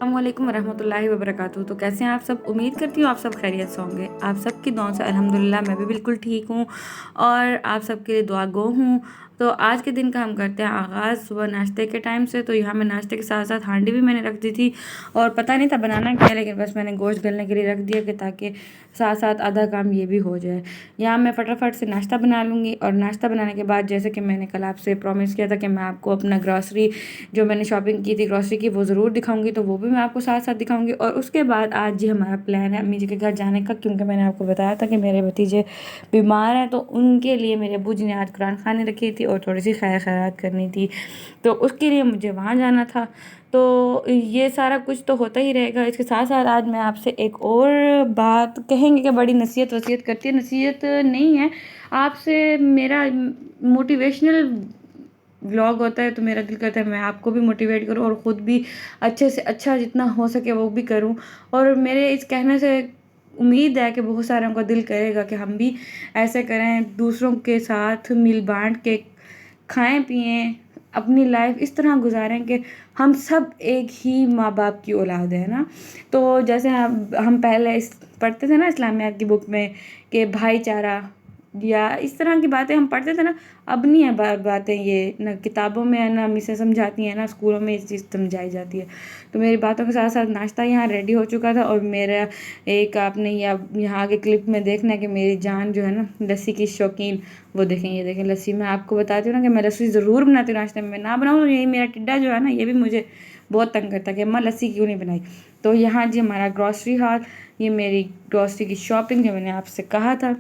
अस्सलाम वालेकुम वरहमतुल्लाहि वबरकातुहू। तो कैसे हैं आप सब? उम्मीद करती हूँ आप सब खैरियत से होंगे। आप सब की दुआओं से अल्हम्दुलिल्लाह मैं भी बिल्कुल ठीक हूँ और आप सब के लिए दुआ गो हूँ। तो आज के दिन का हम करते हैं आगाज़ सुबह नाश्ते के टाइम से। तो यहाँ मैं नाश्ते के साथ साथ हांडी भी मैंने रख दी थी और पता नहीं था बनाना क्या, लेकिन बस मैंने गोश्त गलने के लिए रख दिया कि ताकि साथ साथ आधा काम ये भी हो जाए। यहाँ मैं फटाफट से नाश्ता बना लूँगी और नाश्ता बनाने के बाद जैसे कि मैंने कल आपसे प्रॉमिस किया था कि मैं आपको अपना ग्रॉसरी जो मैंने शॉपिंग की थी ग्रॉसरी की वो ज़रूर दिखाऊंगी, तो वो भी मैं आपको साथ साथ दिखाऊंगी। और उसके बाद आज जी हमारा प्लान है अम्मी जी के घर जाने का, क्योंकि मैंने आपको बताया था कि मेरे भतीजे बीमार हैं, तो उनके लिए मेरे अब्बू जी ने आज कुरान खानी रखी थी और थोड़ी सी खैर खैरात करनी थी, तो उसके लिए मुझे वहाँ जाना था। तो ये सारा कुछ तो होता ही रहेगा। इसके साथ साथ आज मैं आपसे एक और बात कहेंगे कि बड़ी नसीहत वसीयत करती है, नसीहत नहीं है, आपसे मेरा मोटिवेशनल व्लॉग होता है, तो मेरा दिल करता है मैं आपको भी मोटिवेट करूं और ख़ुद भी अच्छे से अच्छा जितना हो सके वो भी करूं। और मेरे इस कहने से उम्मीद है कि बहुत सारों का दिल करेगा कि हम भी ऐसे करें, दूसरों के साथ मिल बांट के खाएं पिएं, अपनी लाइफ इस तरह गुजारें कि हम सब एक ही माँ बाप की औलाद है ना। तो जैसे हम पहले पढ़ते थे ना इस्लामियात की बुक में कि भाईचारा या इस तरह की बातें हम पढ़ते थे ना, अब नहीं है बातें ये, ना किताबों में है ना मिसें समझाती हैं ना स्कूलों में इस चीज़ समझाई जाती है। तो मेरी बातों के साथ साथ नाश्ता यहाँ रेडी हो चुका था और मेरा एक आपने यहाँ आगे क्लिप में देखना है कि मेरी जान जो है ना लस्सी की शौकीन, वो देखें, ये देखें लस्सी। मैं आपको बताती हूँ ना कि मैं लस्सी ज़रूर बनाती हूँ नाश्ते में, मैं ना बनाऊँ तो यही मेरा टिड्डा जो है ना ये भी मुझे बहुत तंग करता है कि अम्मा लस्सी क्यों नहीं बनाई। तो यहाँ जी हमारा ग्रॉसरी हाल, ये मेरी ग्रॉसरी की शॉपिंग जो मैंने आपसे कहा था।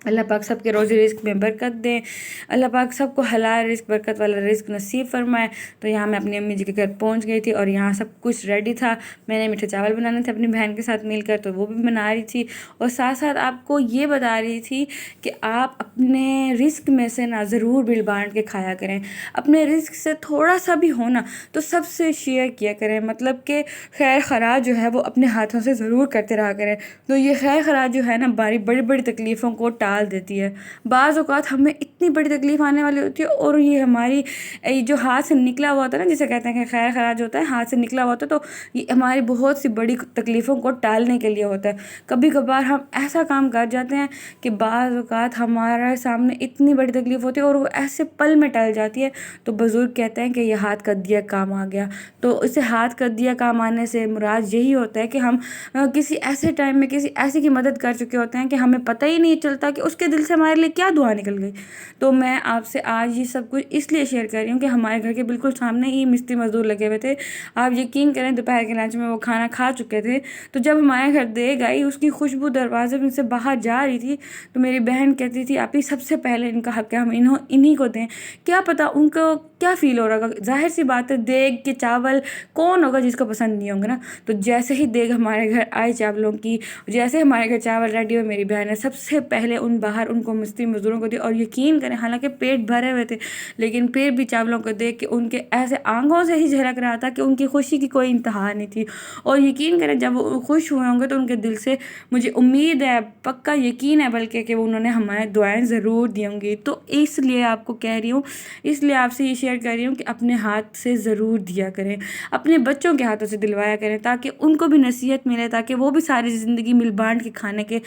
अल्लाह पाक सबके रोज़ी रिस्क में बरकत दें, अल्लाह पाक सबको हलाल रिस्क बरकत वाला रिस्क नसीब फरमाए। तो यहाँ मैं अपनी अम्मी जी के घर पहुँच गई थी और यहाँ सब कुछ रेडी था। मैंने मीठे चावल बनाने थे अपनी बहन के साथ मिलकर, तो वो भी बना रही थी और साथ साथ आपको ये बता रही थी कि आप अपने रिस्क में से ना ज़रूर बिल बांट के खाया करें। अपने रिस्क से थोड़ा सा भी हो ना तो सबसे शेयर किया करें, मतलब कि खैर खराज जो है वो अपने हाथों से ज़रूर करते रहा करें। तो ये खैर खराज जो है ना बड़ी बड़ी बड़ी तकलीफ़ों को टाल देती है। बाज़ औक़ात हमें इतनी बड़ी तकलीफ़ आने वाली होती है और ये हमारी ये जो हाथ से निकला हुआ होता है ना, जिसे कहते हैं कि खैर खराज होता है, हाथ से निकला हुआ होता है, तो ये हमारी बहुत सी बड़ी तकलीफ़ों को टालने के लिए होता है। कभी कभार हम ऐसा काम कर जाते हैं कि बाज़ औक़ात हमारे सामने इतनी बड़ी तकलीफ़ होती है और वो ऐसे पल में टल जाती है। तो बुज़ुर्ग कहते हैं कि ये हाथ कर दिया काम आ गया। तो इसे हाथ कर दिया काम आने से मुराद यही होता है कि हम किसी ऐसे टाइम में किसी ऐसे की मदद कर चुके होते हैं कि हमें पता ही नहीं चलता कि उसके दिल से हमारे लिए क्या दुआ निकल गई। तो मैं आपसे आज ये सब कुछ इसलिए शेयर कर रही हूँ कि हमारे घर के बिल्कुल सामने ही मिस्त्री मज़दूर लगे हुए थे। आप यकीन करें दोपहर के लंच में वो खाना खा चुके थे, तो जब हमारे घर देग आई उसकी खुशबू दरवाजे में से बाहर जा रही थी, तो मेरी बहन कहती थी आप ही सबसे पहले इनका हक़ है, हम इन्हीं को दें। क्या पता उनको क्या फ़ील हो रहा होगा। ज़ाहिर सी बात है देग के चावल कौन होगा जिसको पसंद नहीं होंगे ना। तो जैसे ही देग हमारे घर आए चावलों की, जैसे हमारे घर चावल रेडी हुए, मेरी बहन ने सबसे पहले बाहर उनको मिस्त्री मज़दूरों को दिए। और यकीन करें हालांकि पेट भरे हुए थे, लेकिन फिर भी चावलों को देख के उनके ऐसे आंखों से ही झलक रहा था कि उनकी खुशी की कोई इंतहा नहीं थी। और यकीन करें जब वो खुश हुए होंगे तो उनके दिल से मुझे उम्मीद है, पक्का यकीन है बल्कि, कि वो उन्होंने हमारे दुआएं ज़रूर दी होंगी। तो इसलिए आपको कह रही हूँ, इसलिए आपसे ये शेयर कर रही हूँ कि अपने हाथ से ज़रूर दिया करें, अपने बच्चों के हाथों से दिलवाया करें, ताकि उनको भी नसीहत मिले, ताकि वो भी सारी ज़िंदगी मिल बांट के खाने के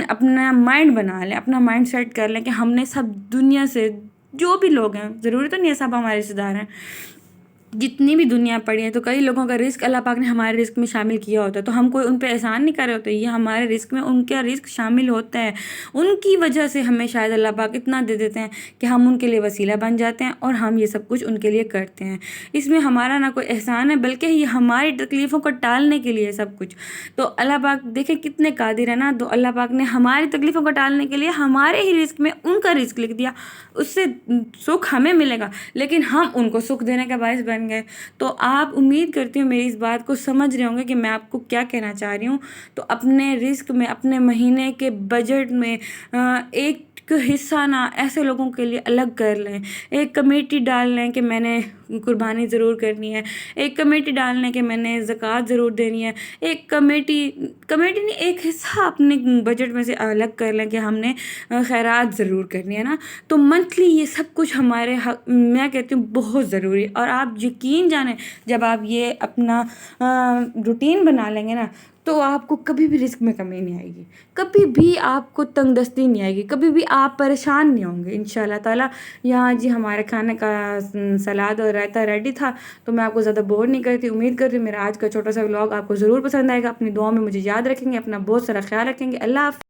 अपना माइंड बना लें, अपना माइंड सेट कर लें कि हमने सब दुनिया से जो भी लोग हैं, ज़रूरी तो नहीं है सब हमारे रिश्तेदार हैं, जितनी भी दुनिया पड़ी है, तो कई लोगों का रिस्क अल्लाह पाक ने हमारे रिस्क में शामिल किया होता है। तो हम कोई उन पे एहसान नहीं कर रहे होते, ये हमारे रिस्क में उनका रिस्क शामिल होता है। उनकी वजह से हमें शायद अल्लाह पाक इतना दे देते हैं कि हम उनके लिए वसीला बन जाते हैं और हम ये सब कुछ उनके लिए करते हैं। इसमें हमारा ना कोई एहसान है, बल्कि ये हमारी तकलीफ़ों को टालने के लिए सब कुछ। तो अल्लाह पाक देखें कितने कादिर है ना। तो अल्लाह पाक ने हमारी तकलीफ़ों को टालने के लिए हमारे ही रिस्क में उनका रिस्क लिख दिया। उससे सुख हमें मिलेगा, लेकिन हम उनको सुख देने का बायस बन गए। तो आप, उम्मीद करती हूँ मेरी इस बात को समझ रहे होंगे कि मैं आपको क्या कहना चाह रही हूँ। तो अपने रिस्क में, अपने महीने के बजट में एक کہ حصہ نا ایسے لوگوں کے لیے الگ کر لیں، ایک کمیٹی ڈال لیں کہ میں نے قربانی ضرور کرنی ہے، ایک کمیٹی ڈال لیں کہ میں نے زکوٰۃ ضرور دینی ہے، ایک کمیٹی نہیں، ایک حصہ اپنے بجٹ میں سے الگ کر لیں کہ ہم نے خیرات ضرور کرنی ہے نا۔ تو منتھلی یہ سب کچھ ہمارے میں کہتی ہوں بہت ضروری ہے، اور آپ یقین جانیں جب آپ یہ اپنا روٹین بنا لیں گے نا تو آپ کو کبھی بھی رزق میں کمی نہیں آئے گی، کبھی بھی آپ کو تنگ دستی نہیں آئے گی، کبھی بھی آپ پریشان نہیں ہوں گے انشاءاللہ تعالیٰ۔ یہاں جی ہمارے کھانے کا سلاد اور رائتا ریڈی تھا، تو میں آپ کو زیادہ بور نہیں کرتی، امید کرتی ہوں میرا آج کا چھوٹا سا ولاگ آپ کو ضرور پسند آئے گا۔ اپنی دعاؤں میں مجھے یاد رکھیں گے، اپنا بہت سارا خیال رکھیں گے۔ اللہ حافظ۔